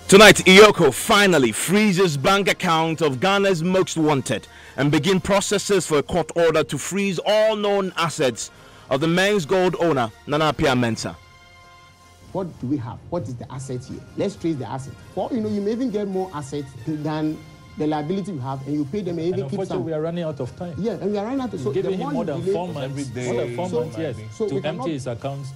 Tonight, Iyoko finally freezes bank account of Ghana's most wanted and begin processes for a court order to freeze all known assets of the men's gold owner, Nana Mensah. What do we have? What is the asset here? Let's trace the asset. For you may even get more assets than the liability you have, and you pay them and even keep some. We are running out of time. Yeah, and we are running out of time. So giving him more than 4 months, every day, more than 4 months, yes, so to empty his accounts.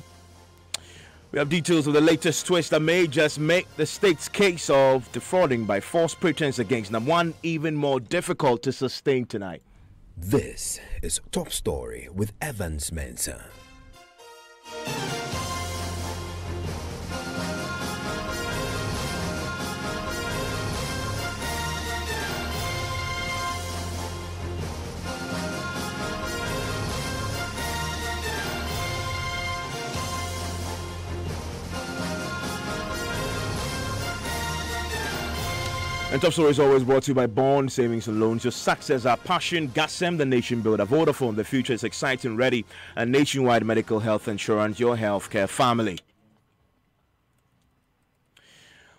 We have details of the latest twist that may just make the state's case of defrauding by false pretense against Namwan even more difficult to sustain tonight. This is Top Story with Evans Mensah. And Top Story is always brought to you by Bond Savings and Loans. Your success, our passion. Gasem, the nation builder. Vodafone, the future is exciting, ready. And Nationwide Medical Health Insurance, your healthcare family.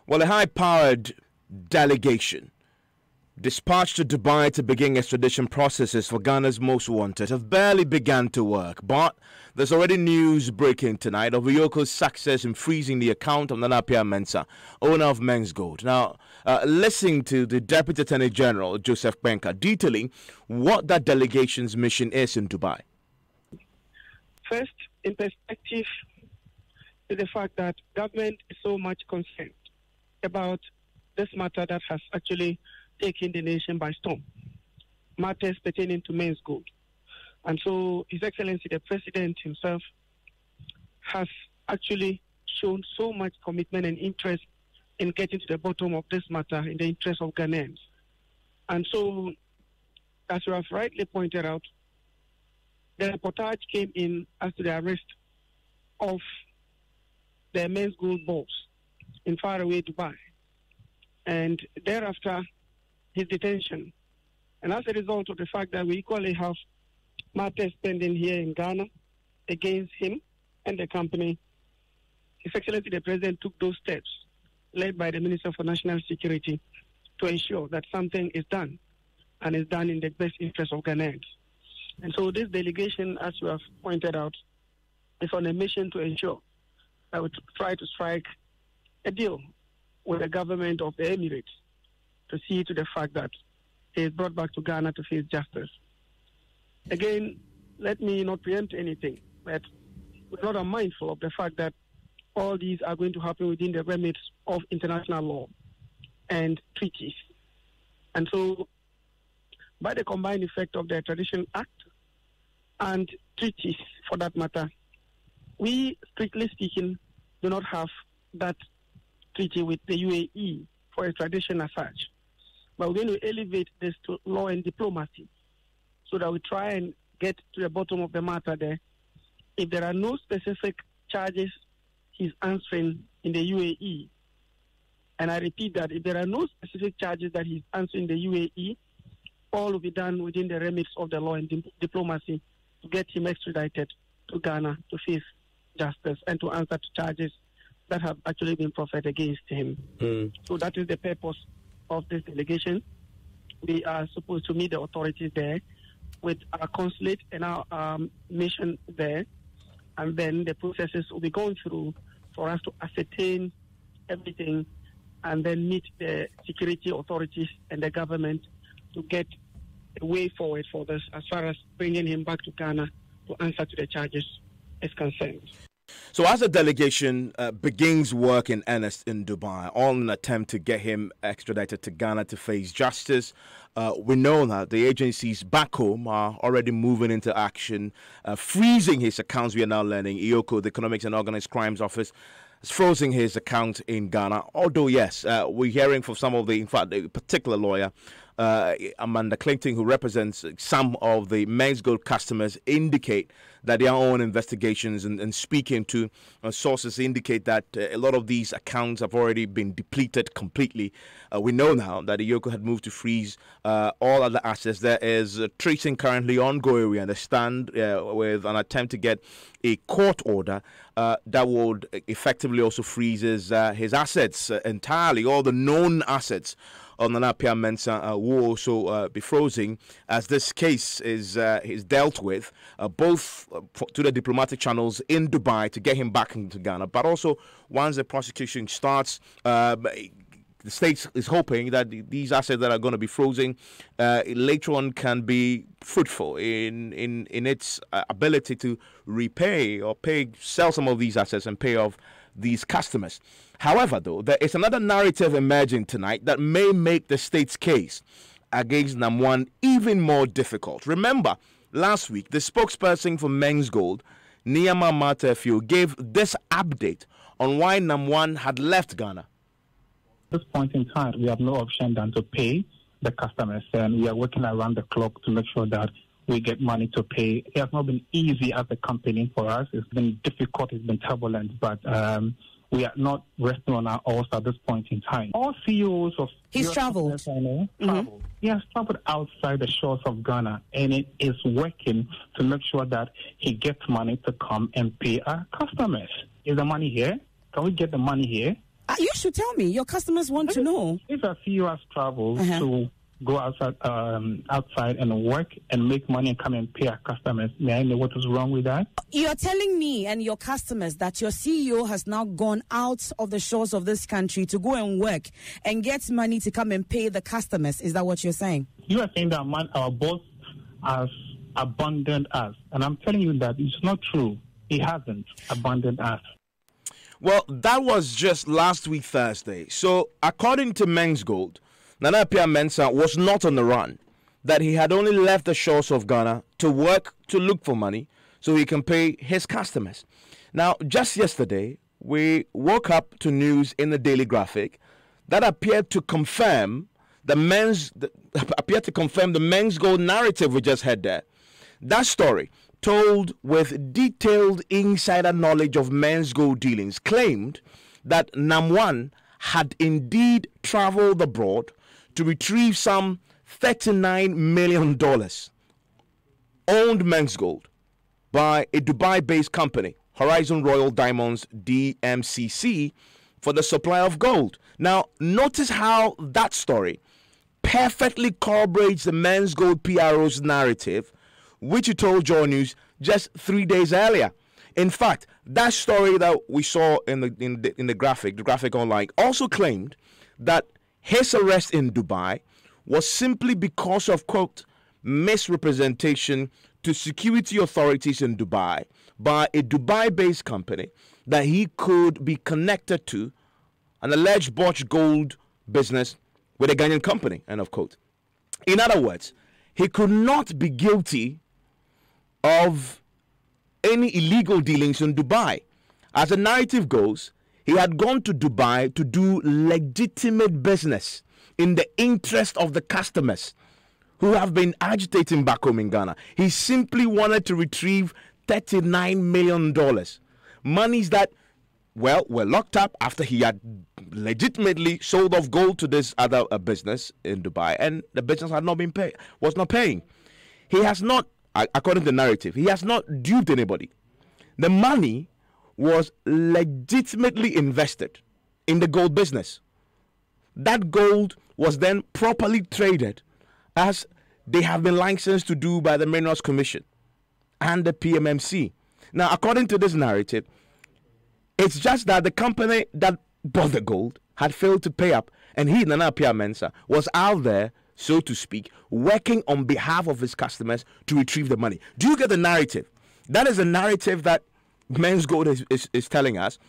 Well, a high-powered delegation dispatched to Dubai to begin extradition processes for Ghana's most wanted have barely begun to work. But there's already news breaking tonight of Iyoko's success in freezing the account of Nana Mensah, owner of Men's Gold. Now, listening to the Deputy Attorney General, Joseph Benka, detailing what that delegation's mission is in Dubai. First, in perspective, is the fact that government is so much concerned about this matter that has actually taken the nation by storm, matters pertaining to Men's Gold. And so His Excellency the President himself has actually shown so much commitment and interest in getting to the bottom of this matter in the interest of Ghanaians. And so, as you have rightly pointed out, the reportage came in as to the arrest of the Men's Gold boss in faraway Dubai. And thereafter, his detention. And as a result of the fact that we equally have matters pending here in Ghana against him and the company, His Excellency the President took those steps, led by the Minister for National Security, to ensure that something is done, and is done in the best interest of Ghanaians. And so this delegation, as you have pointed out, is on a mission to ensure that we try to strike a deal with the government of the Emirates to see to the fact that he is brought back to Ghana to face justice. Again, let me not preempt anything, but we're not unmindful of the fact that all these are going to happen within the remit of international law and treaties. And so, by the combined effect of the Extradition Act and treaties, for that matter, we, strictly speaking, do not have that treaty with the UAE for extradition as such. But we're going to elevate this to law and diplomacy so that we try and get to the bottom of the matter there. If there are no specific charges he's answering in the UAE, and I repeat that, if there are no specific charges that he's answering in the UAE, all will be done within the remits of the law and diplomacy to get him extradited to Ghana to face justice and to answer to charges that have actually been proffered against him. So that is the purpose of this delegation. We are supposed to meet the authorities there with our consulate and our mission there, and then the processes will be going through for us to ascertain everything and then meet the security authorities and the government to get a way forward for this as far as bringing him back to Ghana to answer to the charges is concerned. So as the delegation begins work in earnest in Dubai, all in an attempt to get him extradited to Ghana to face justice, we know that the agencies back home are already moving into action, freezing his accounts. We are now learning Iyoko, the Economics and Organized Crimes Office, is freezing his account in Ghana. Although, yes, we're hearing from some of the, in fact, a particular lawyer Amanda Clinton, who represents some of the Men's Gold customers, indicate that their own investigations and speaking to sources indicate that a lot of these accounts have already been depleted completely. We know now that the Yoko had moved to freeze all other assets. There is tracing currently ongoing, we understand, with an attempt to get a court order that would effectively also freeze his assets entirely, all the known assets on Nana Appiah Mensah will also be frozen as this case is dealt with both to the diplomatic channels in Dubai to get him back into Ghana, but also once the prosecution starts, the state is hoping that these assets that are going to be frozen later on can be fruitful in its ability to repay or sell some of these assets and pay off these customers. However, though, there is another narrative emerging tonight that may make the state's case against Nam1 even more difficult. Remember, last week, the spokesperson for Men's Gold, Niyama Matefio, gave this update on why Nam1 had left Ghana. At this point in time, we have no option than to pay the customers, and we are working around the clock to make sure that we get money to pay. It has not been easy as a company for us. It's been difficult, it's been turbulent, but we are not resting on our oars at this point in time. All CEOs of... He's traveled. He has traveled outside the shores of Ghana, and it is working to make sure that he gets money to come and pay our customers. Is the money here? Can we get the money here? You should tell me. Your customers want to know. If a CEO has traveled to go outside and work and make money and come and pay our customers, may I know what is wrong with that? You're telling me and your customers that your CEO has now gone out of the shores of this country to go and work and get money to come and pay the customers. Is that what you're saying? You are saying that our boss has abandoned us. And I'm telling you that it's not true. He hasn't abandoned us. Well, that was just last week, Thursday. So, according to Men's Gold, Nana Appiah Mensah was not on the run, that he had only left the shores of Ghana to work, to look for money, so he can pay his customers. Now, just yesterday, we woke up to news in the Daily Graphic that appeared to confirm the Men's Gold narrative we just had there. That story, told with detailed insider knowledge of Men's Gold dealings, claimed that Nam1 had indeed traveled abroad to retrieve some $39 million owned Men's Gold by a Dubai-based company, Horizon Royal Diamonds DMCC, for the supply of gold. Now, notice how that story perfectly corroborates the Men's Gold PRO's narrative, which he told Joy News just 3 days earlier. In fact, that story that we saw in the graphic online, also claimed that his arrest in Dubai was simply because of, quote, misrepresentation to security authorities in Dubai by a Dubai-based company that he could be connected to an alleged botched gold business with a Ghanaian company, end of quote. In other words, he could not be guilty of any illegal dealings in Dubai. As the narrative goes, he had gone to Dubai to do legitimate business in the interest of the customers who have been agitating back home in Ghana. He simply wanted to retrieve $39 million. Monies that, well, were locked up after he had legitimately sold off gold to this other business in Dubai, and the business had not been was not paying. He has not, according to the narrative, he has not duped anybody. The money was legitimately invested in the gold business. That gold was then properly traded as they have been licensed to do by the Minerals Commission and the PMMC. Now, according to this narrative, it's just that the company that bought the gold had failed to pay up, and he, Nana Appiah Mensah, was out there, so to speak, working on behalf of his customers to retrieve the money. Do you get the narrative? That is the narrative that Men's Gold is telling us.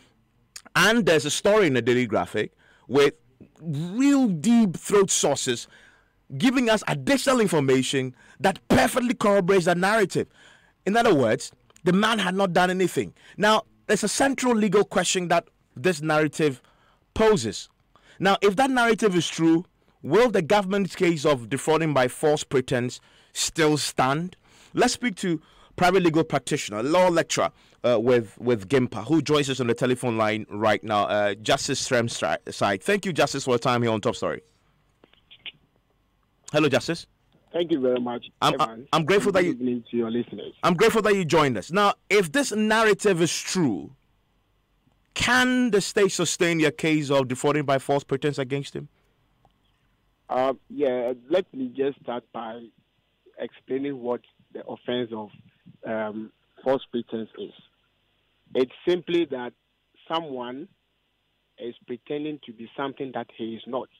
And there's a story in the Daily Graphic with real deep throat sources giving us additional information that perfectly corroborates that narrative. In other words, the man had not done anything. Now, there's a central legal question that this narrative poses. Now, if that narrative is true, will the government's case of defrauding by false pretense still stand? Let's speak to private legal practitioner, law lecturer with GIMPA, who joins us on the telephone line right now, Justice Sremside. Thank you, Justice, for your time here on Top Story. Hello, Justice. Thank you very much. I'm grateful that you to your listeners. I'm grateful that you joined us. Now, if this narrative is true, can the state sustain your case of defrauding by false pretense against him? Let me just start by explaining what the offense of false pretense is. It's simply that someone is pretending to be something that he is not,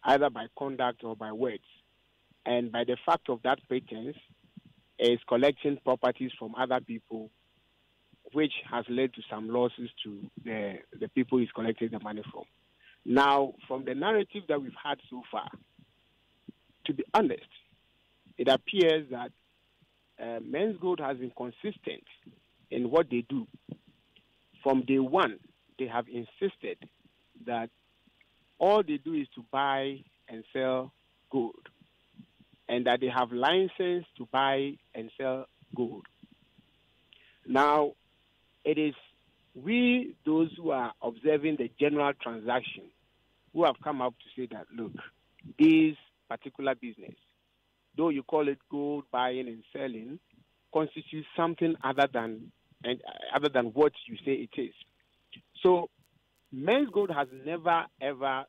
either by conduct or by words. And by the fact of that pretense, is collecting properties from other people, which has led to some losses to the people he's collecting the money from. Now, from the narrative that we've had so far, to be honest, it appears that Men's Gold has been consistent in what they do. From day one, they have insisted that all they do is to buy and sell gold, and that they have license to buy and sell gold. Now, it is we, those who are observing the general transaction, who have come up to say that, look, this particular business, though you call it gold buying and selling, constitutes something other than what you say it is. So, Men's Gold has never ever,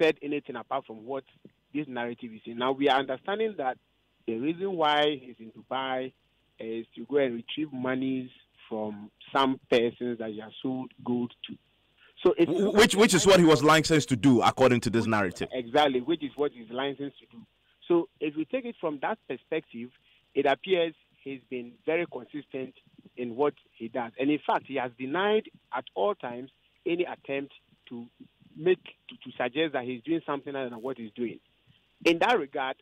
said anything apart from what this narrative is saying. Now we are understanding that the reason why he's in Dubai is to go and retrieve monies from some persons that he has sold gold to. So, which is what he was licensed to do, according to this narrative. Exactly, which is what he's licensed to do. So, if we take it from that perspective, it appears he's been very consistent in what he does, and in fact, he has denied at all times any attempt to suggest that he's doing something other than what he's doing. In that regard,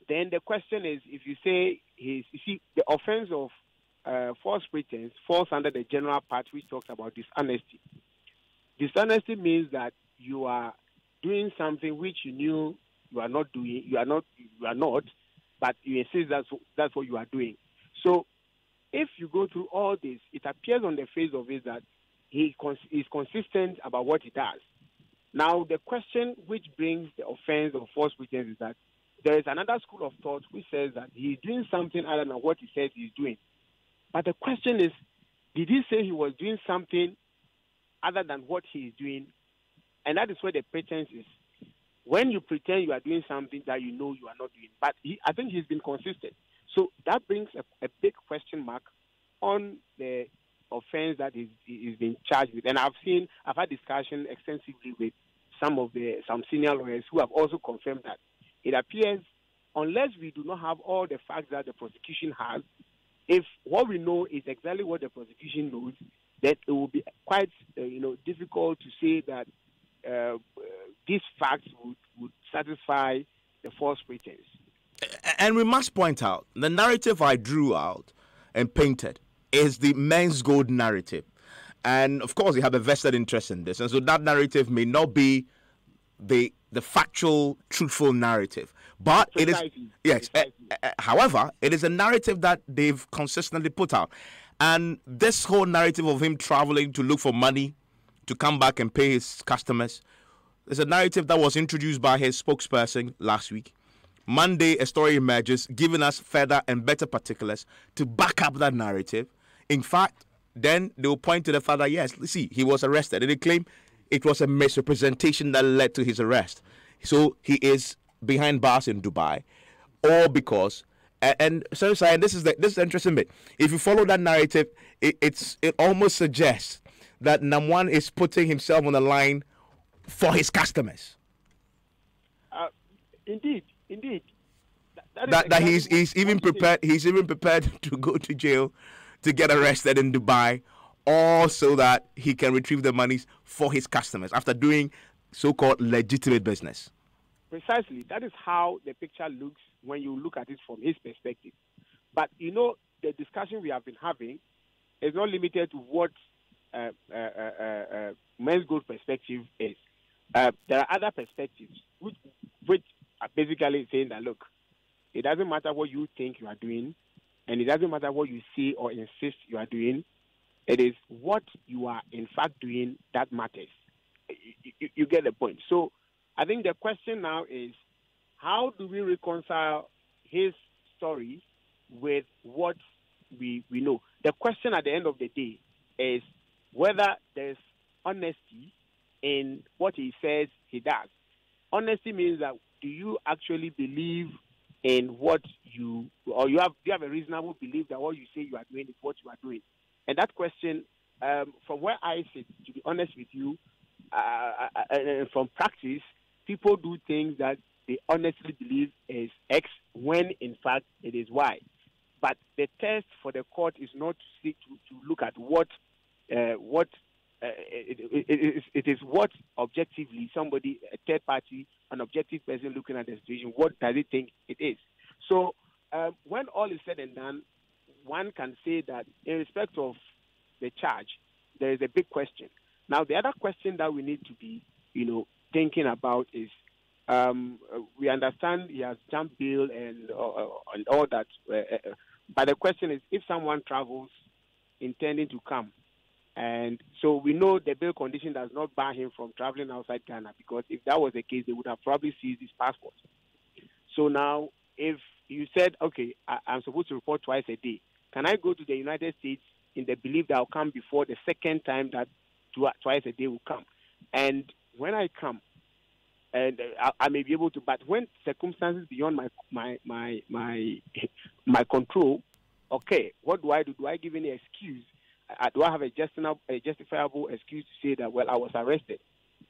then the question is, if you say the offense of false pretense falls under the general part which talks about dishonesty. Dishonesty means that you are doing something which you knew you are not doing. You are not, but you insist that's what you are doing. So, if you go through all this, it appears on the face of it that he is consistent about what he does. Now, the question which brings the offense of false pretense is that there is another school of thought which says that he is doing something other than what he says he's doing. But the question is, did he say he was doing something other than what he is doing? And that is where the pretense is. When you pretend you are doing something that you know you are not doing. But I think he's been consistent. So that brings a big question mark on the offense that he's been charged with. And I've had discussion extensively with some senior lawyers who have also confirmed that it appears, unless we do not have all the facts that the prosecution has, if what we know is exactly what the prosecution knows, then it will be quite difficult to say that these facts would satisfy the false pretense. And we must point out, the narrative I drew out and painted is the Men's Gold narrative. And of course, you have a vested interest in this. And so that narrative may not be the factual, truthful narrative. But Precisely. It is, yes. However, it is a narrative that they've consistently put out. And this whole narrative of him traveling to look for money to come back and pay his customers is a narrative that was introduced by his spokesperson last week. Monday, a story emerges, giving us further and better particulars to back up that narrative. In fact, then they will point to the fact that, yes, see, he was arrested. And they claim it was a misrepresentation that led to his arrest. So he is behind bars in Dubai, all because, and so this is the interesting bit. If you follow that narrative, it almost suggests that Namwan is putting himself on the line for his customers. Indeed. That he's even prepared. He's even prepared to go to jail to get arrested in Dubai, all so that he can retrieve the monies for his customers after doing so-called legitimate business. Precisely. That is how the picture looks when you look at it from his perspective. But the discussion we have been having is not limited to what Men's Gold perspective is. There are other perspectives. which are basically saying that, look, it doesn't matter what you think you are doing, and it doesn't matter what you say or insist you are doing. It is what you are in fact doing that matters. You get the point. So I think the question now is, how do we reconcile his story with what we know? The question at the end of the day is whether there's honesty in what he says he does. Honesty means that do you actually believe in what you have a reasonable belief that what you say you are doing is what you are doing? And that question, from where I sit, to be honest with you, from practice, people do things that they honestly believe is X when in fact it is Y. But the test for the court is not to look at it is what objectively somebody, a third party, an objective person looking at the situation, what does it think it is? So when all is said and done, one can say that in respect of the charge, there is a big question. Now, the other question that we need to be, thinking about is we understand he has jumped bail and all that. But the question is, if someone travels intending to come, and so we know the bail condition does not bar him from traveling outside Ghana, because if that was the case, they would have probably seized his passport. So now, if you said, okay, I'm supposed to report twice a day, can I go to the United States in the belief that I'll come before the second time that twice a day will come? And when I come, and I may be able to, but when circumstances beyond my control, okay, what do I do? Do I give any excuse? Do I have a justifiable excuse to say that, well, I was arrested?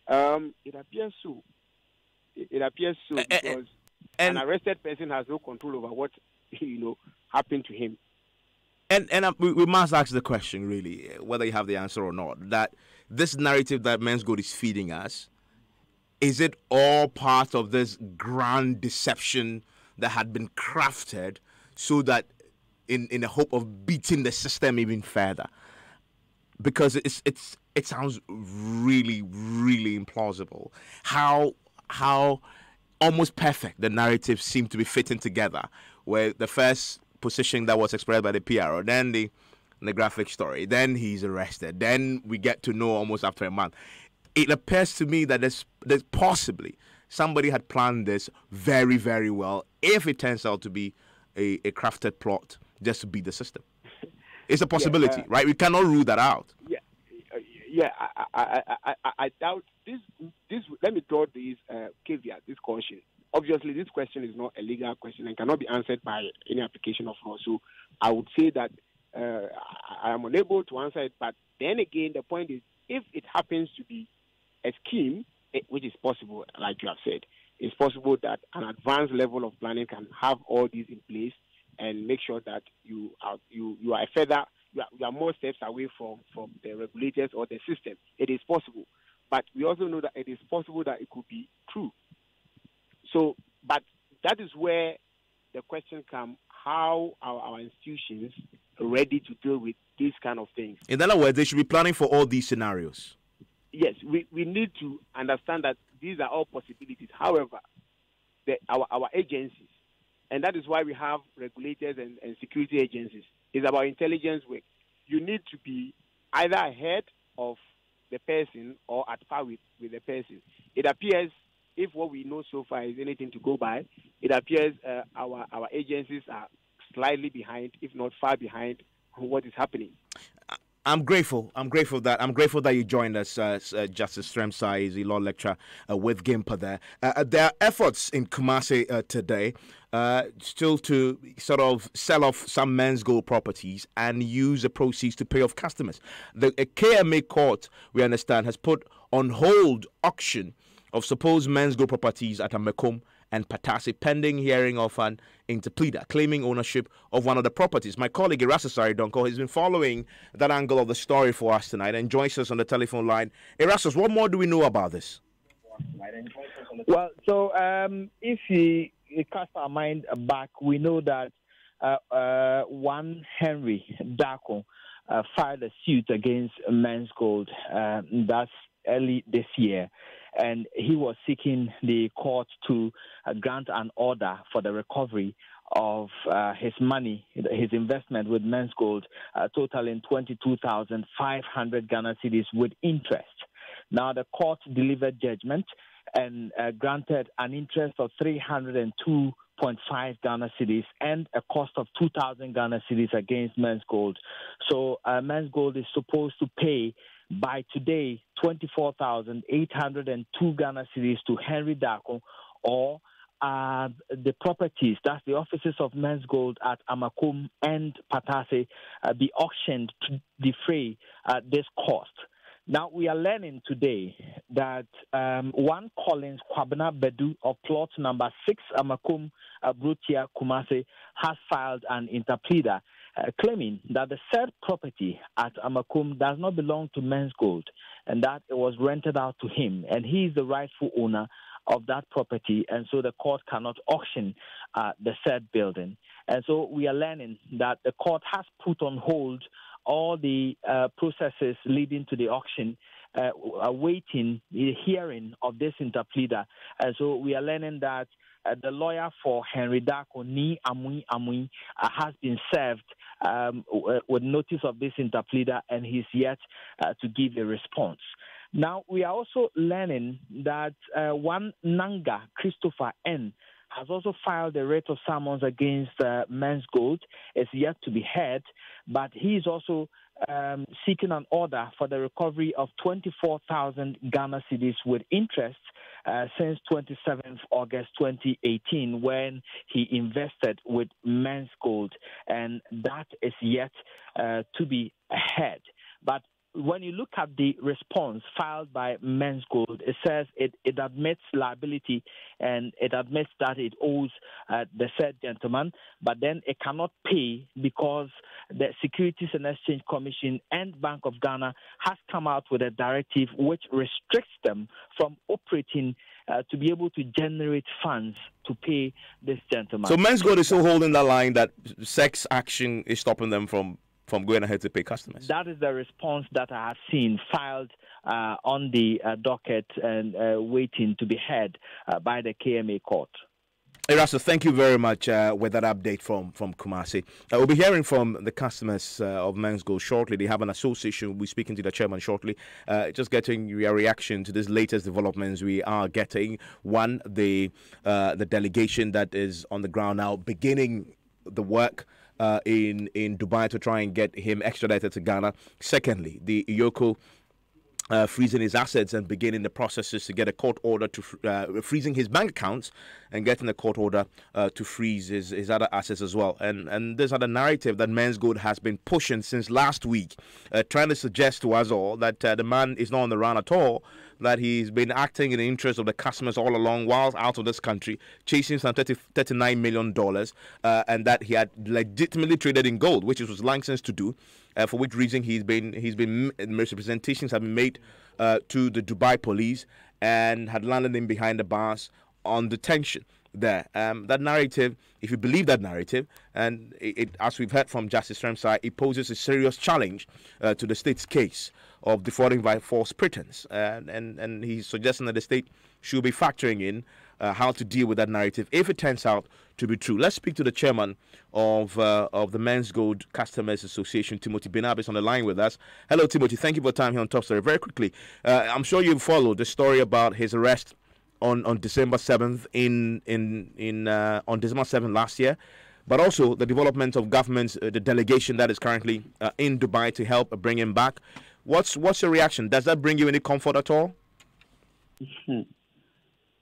It appears so. It appears so because an arrested person has no control over what happened to him. And we must ask the question, really, whether you have the answer or not, that this narrative that Men's Gold is feeding us, is it all part of this grand deception that had been crafted so that in the hope of beating the system even further? Because it sounds really, really implausible. How almost perfect the narrative seemed to be fitting together, where the first position that was expressed by the PRO, then the graphic story, then he's arrested, then we get to know almost after a month. It appears to me that there's possibly somebody had planned this very, very well, if it turns out to be a crafted plot just to beat the system. It's a possibility, right? We cannot rule that out. I doubt this. Let me draw this caveat, this caution. Obviously, this question is not a legal question and cannot be answered by any application of law. So I would say that I am unable to answer it. But then again, the point is, if it happens to be a scheme, which is possible, like you have said, it's possible that an advanced level of planning can have all these in place and make sure that you are more steps away from the regulators or the system. It is possible. But we also know that it is possible that it could be true. So, but that is where the question comes, how are our institutions ready to deal with these kind of things? In other words, they should be planning for all these scenarios. Yes, we need to understand that these are all possibilities. However, our agencies, and that is why we have regulators and security agencies, is about intelligence work. You need to be either ahead of the person or at par with the person. It appears, if what we know so far is anything to go by, it appears our agencies are slightly behind, if not far behind, on what is happening. I'm grateful that you joined us, Justice Stremsai is the law lecturer with GIMPA there. There are efforts in Kumasi today still to sort of sell off some Men's Gold properties and use the proceeds to pay off customers. The KMA court, we understand, has put on hold auction of supposed Men's Gold properties at Amekom and Patasi, pending hearing of an interpleader claiming ownership of one of the properties. My colleague Erastus Donko has been following that angle of the story for us tonight and joins us on the telephone line. Erastus, what more do we know about this? Well, so if we cast our mind back, we know that one Henry Darko filed a suit against Men's Gold. That's early this year. and he was seeking the court to grant an order for the recovery of his money, his investment with Men's Gold, totaling 22,500 Ghana cedis with interest. Now, the court delivered judgment and granted an interest of 302.5 Ghana cedis and a cost of 2,000 Ghana cedis against Men's Gold. So Men's Gold is supposed to pay by today 24,802 Ghana cedis to Henry Dako, or the properties, that's the offices of Men's Gold at Amakum and Patase, be auctioned to defray this cost. Now, we are learning today that one Collins Kwabena Bedu of plot number 6 Amakum Brutia Kumase has filed an interpleader claiming that the said property at Amakum does not belong to Men's Gold and that it was rented out to him, and he is the rightful owner of that property, and so the court cannot auction the said building. And so we are learning that the court has put on hold all the processes leading to the auction, awaiting the hearing of this interpleader. And so we are learning that the lawyer for Henry Dako, Ni Amui Amui, has been served with notice of this interpleader, and he's yet to give a response. Now, we are also learning that one Nanga, Christopher N., has also filed a writ of summons against Men's Gold. It's yet to be heard, but he is also seeking an order for the recovery of 24,000 Ghana cedis with interest since 27th August 2018, when he invested with Men's Gold, and that is yet to be heard. But when you look at the response filed by Men's Gold, it says it admits liability and it admits that it owes the said gentleman, but then it cannot pay because the Securities and Exchange Commission and Bank of Ghana has come out with a directive which restricts them from operating to be able to generate funds to pay this gentleman. So Men's Gold is still holding that line that sex action is stopping them from going ahead to pay customers. That is the response that I have seen filed on the docket and waiting to be heard by the KMA court. Erasto, thank you very much with that update from Kumasi. We'll be hearing from the customers of Men's Gold shortly. They have an association. We'll be speaking to the chairman shortly. Just getting your reaction to these latest developments we are getting. One, the delegation that is on the ground now beginning the work in Dubai to try and get him extradited to Ghana. Secondly, the Iyoko freezing his assets and beginning the processes to get a court order to freezing his bank accounts and getting a court order to freeze his other assets as well. And there's other narrative that Men's Gold has been pushing since last week, trying to suggest to us all that the man is not on the run at all, that he's been acting in the interest of the customers all along while out of this country, chasing some $39 million, and that he had legitimately traded in gold, which he was licensed to do, for which reason he's been misrepresentations have been made to the Dubai police and had landed him behind the bars on detention there. That narrative, if you believe that narrative, and it as we've heard from Justice Ramsay, it poses a serious challenge to the state's case of defrauding by false pretense, and he's suggesting that the state should be factoring in how to deal with that narrative if it turns out to be true. Let's speak to the chairman of the Men's Gold Customers Association, Timothy Binab, is on the line with us. Hello, Timothy. Thank you for your time here on Topstory. Very quickly, I'm sure you followed the story about his arrest on December 7th on December 7th last year, but also the development of government's the delegation that is currently in Dubai to help bring him back. What's your reaction? Does that bring you any comfort at all?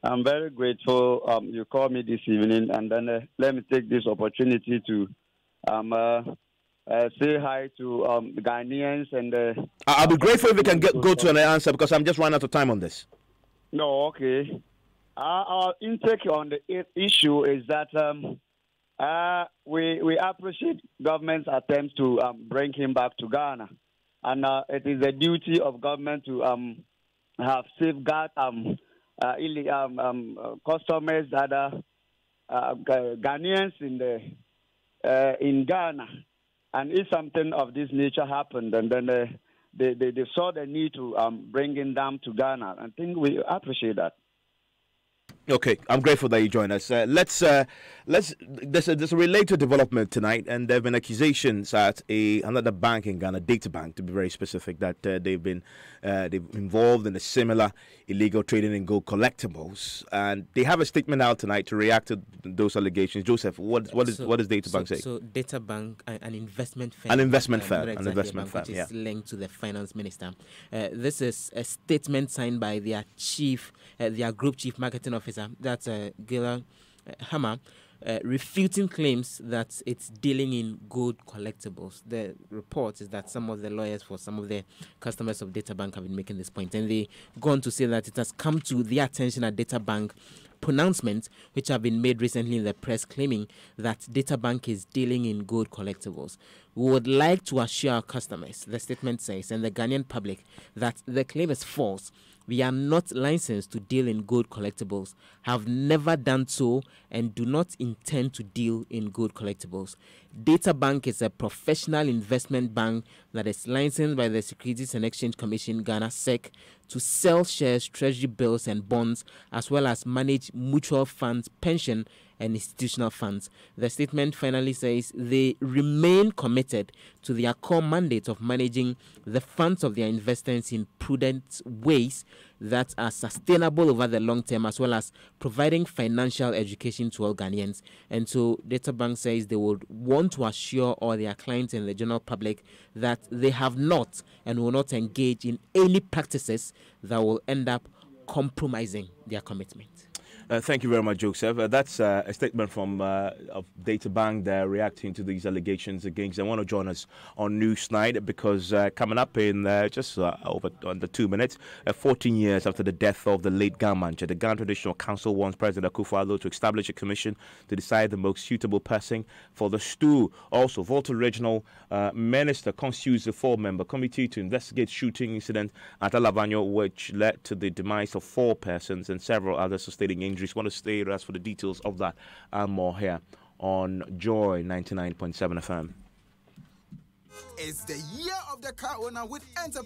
I'm very grateful you called me this evening, and then let me take this opportunity to say hi to the Ghanaians. And I'll be grateful if we can go to an answer, because I'm just running out of time on this. No, okay. Our intake on the issue is that we appreciate government's attempt to bring him back to Ghana. And it is a duty of government to have safeguard customers that are Ghanaians in Ghana. And if something of this nature happened, and then they saw the need to bring them to Ghana. I think we appreciate that. Okay, I'm grateful that you joined us. There's a related development tonight, and there have been accusations at another bank in Ghana, Data Bank, to be very specific, that they've been involved in a similar illegal trading in gold collectibles, and they have a statement out tonight to react to those allegations. Joseph, what does Data Bank say? So Data Bank, an investment firm, which is linked to the finance minister. This is a statement signed by their group chief marketing officer. That's Gila Hammer, refuting claims that it's dealing in gold collectibles. The report is that some of the lawyers for some of the customers of Data Bank have been making this point, and they go on to say that it has come to their attention at Data Bank pronouncements which have been made recently in the press claiming that Data Bank is dealing in gold collectibles. We would like to assure our customers, the statement says, and the Ghanaian public that the claim is false. We are not licensed to deal in gold collectibles, have never done so, and do not intend to deal in gold collectibles. Data Bank is a professional investment bank that is licensed by the Securities and Exchange Commission, Ghana SEC, to sell shares, treasury bills, and bonds, as well as manage mutual funds, pension, and institutional funds. The statement finally says they remain committed to their core mandate of managing the funds of their investors in prudent ways that are sustainable over the long term, as well as providing financial education to all Ghanaians. And so Data Bank says they would want to assure all their clients and the general public that they have not and will not engage in any practices that will end up compromising their commitment. Thank you very much, Joseph. That's a statement from of Data Bank. They're reacting to these allegations against. They want to join us on Newsnight because coming up in just over under 2 minutes, 14 years after the death of the late Gamanche, the Ghana Traditional Council wants President Akufo-Addo to establish a commission to decide the most suitable person for the stool. Also, Volta Regional Minister constitutes a 4-member committee to investigate shooting incident at Alavanyo, which led to the demise of 4 persons and several others sustaining injuries. Want to stay with us for the details of that and more here on Joy 99.7 FM. It's the year of the car owner with enterprise.